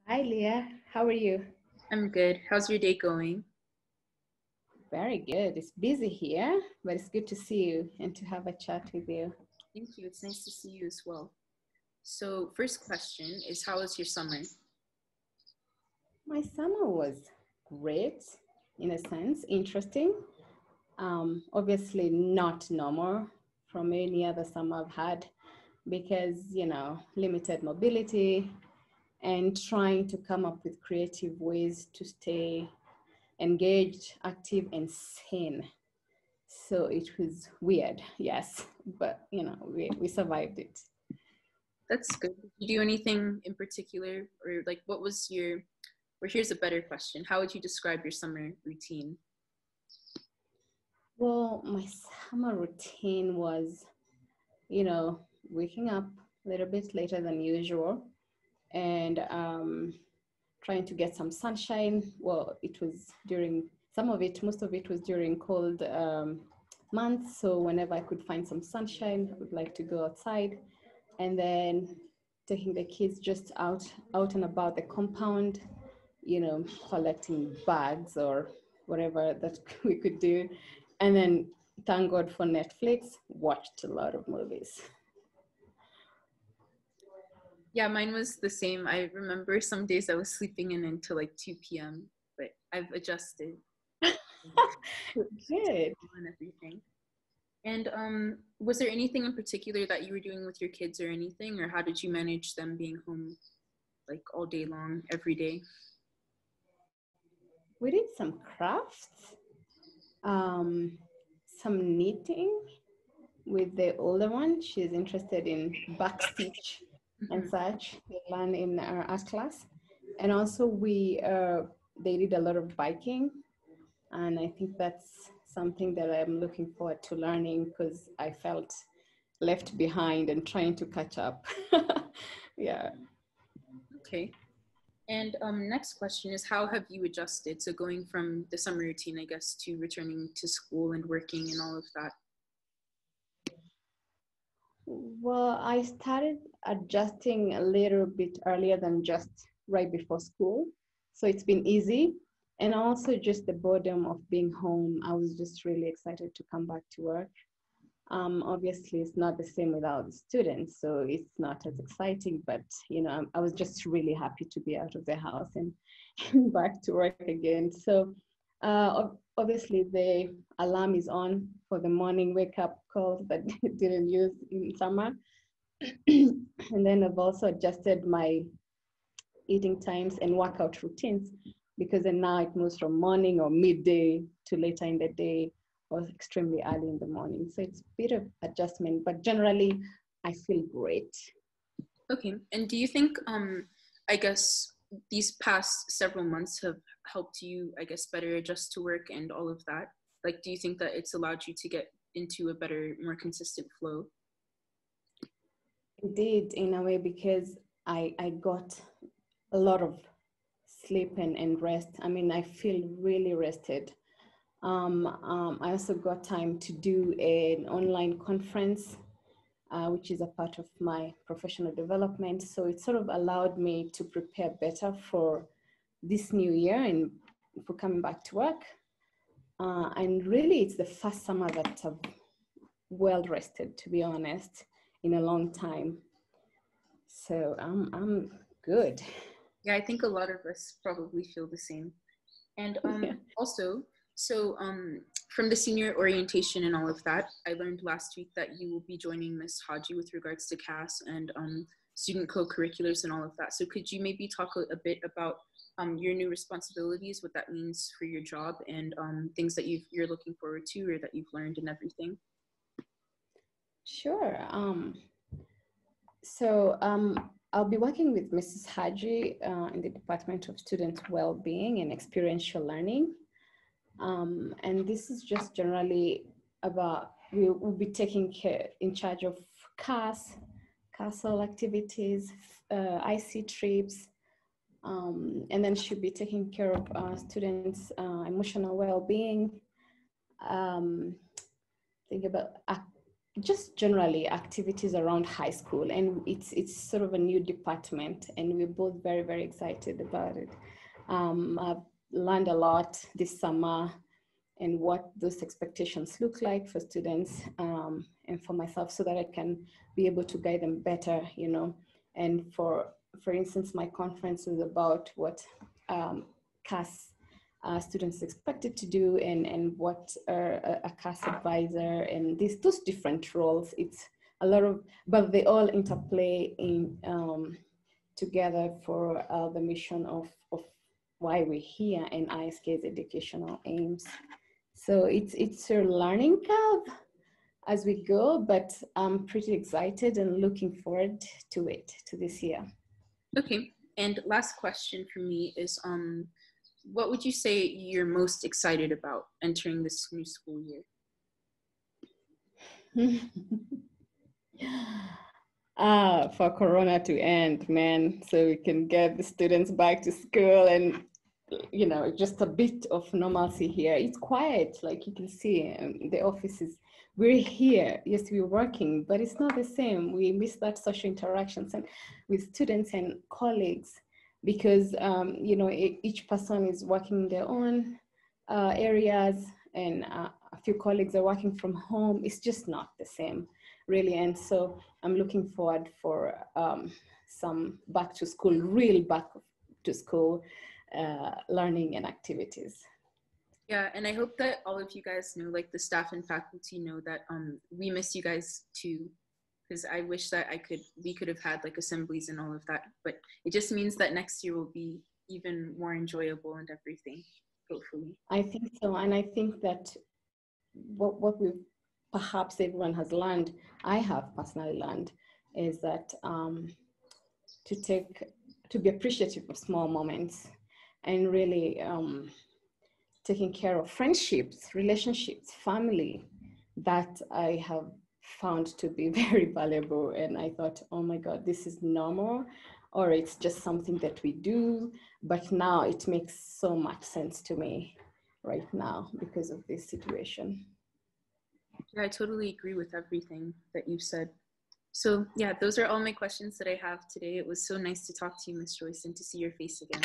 Hi, Leah. How are you? I'm good. How's your day going? Very good. It's busy here, but it's good to see you and to have a chat with you. Thank you. It's nice to see you as well. So, first question is how was your summer? My summer was great, in a sense, interesting. Obviously, not normal from any other summer I've had because, limited mobility and trying to come up with creative ways to stay engaged, active, and sane. So it was weird, yes, but we survived it. That's good. Did you do anything in particular, or like what was your, or here's a better question. How would you describe your summer routine? Well, my summer routine was, you know, waking up a little bit later than usual and trying to get some sunshine. Well, it was during some of it, most of it was during cold months. So whenever I could find some sunshine, I would like to go outside, and then taking the kids just out and about the compound, collecting bags or whatever that we could do. And then thank God for Netflix, watched a lot of movies. Yeah, mine was the same. I remember some days I was sleeping in until like 2 p.m., but I've adjusted Good. and everything. And was there anything in particular that you were doing with your kids or anything, or how did you manage them being home like all day long, every day? We did some crafts, um, some knitting with the older one. She's interested in backstitch and Mm-hmm. such. They learn in our art class. And also they did a lot of biking. And I think that's something that I'm looking forward to learning because I felt left behind and trying to catch up. Yeah. Okay. And next question is how have you adjusted? So going from the summer routine, I guess, to returning to school and working and all of that. Well, I started adjusting a little bit earlier than just right before school. So it's been easy. And also just the boredom of being home. I was just really excited to come back to work. Obviously, it's not the same without the students, so it's not as exciting. But I was just really happy to be out of the house and back to work again. So obviously, the alarm is on for the morning wake up calls that didn't use in summer, and then I've also adjusted my eating times and workout routines because then now it moves from morning or midday to later in the day or extremely early in the morning. So it's a bit of adjustment, but generally I feel great. Okay. And do you think, I guess, these past several months have helped you, I guess, better adjust to work and all of that? Like, do you think that it's allowed you to get into a better, more consistent flow? Indeed, in a way, because I got a lot of sleep and rest. I mean, I feel really rested. I also got time to do an online conference, which is a part of my professional development. So it sort of allowed me to prepare better for this new year and for coming back to work. And really, it's the first summer that I've well rested, to be honest, in a long time. So I'm good. Yeah, I think a lot of us probably feel the same. And Yeah. also, so from the senior orientation and all of that, I learned last week that you will be joining Miss Haji with regards to CAS and student co-curriculars and all of that. So could you maybe talk a bit about your new responsibilities, what that means for your job, and things that you're looking forward to or that you've learned and everything? Sure. So I'll be working with Mrs. Haji in the Department of Student Wellbeing and Experiential Learning. And this is just generally about, we will be taking care, in charge of CAS, castle activities, IC trips, and then she'll be taking care of students' emotional well-being, think about just generally activities around high school, and it's sort of a new department, and we're both very, very excited about it. I've learned a lot this summer and what those expectations look like for students, and for myself, so that I can be able to guide them better, you know. And for instance, my conference is about what CAS students expected to do, and what a CAS advisor, and those different roles. It's a lot of, but they all interplay in together for the mission of why we're here in ISK's educational aims. So it's a learning curve as we go, but I'm pretty excited and looking forward to this year. Okay, and last question for me is, what would you say you're most excited about entering this new school year? For Corona to end, man, so we can get the students back to school, and you know, just a bit of normalcy here. It's quiet, like you can see. The offices, we're here, yes, we're working, but it's not the same. We miss that social interactions and with students and colleagues, because you know, each person is working in their own areas, and a few colleagues are working from home. It's just not the same, really. And so I'm looking forward for some back to school, real back to school learning and activities. Yeah, and I hope that all of you guys know, like the staff and faculty know, that we miss you guys too, because I wish that we could have had like assemblies and all of that, but it just means that next year will be even more enjoyable and everything, hopefully. I think so, and I think that what we perhaps everyone has learned, I have personally learned, is that to be appreciative of small moments, and really taking care of friendships, relationships, family, that I have found to be very valuable. And I thought, oh my God, this is normal, or it's just something that we do. But now it makes so much sense to me right now because of this situation. Yeah, I totally agree with everything that you've said. So yeah, those are all my questions that I have today. It was so nice to talk to you, Ms. Joyce, and to see your face again.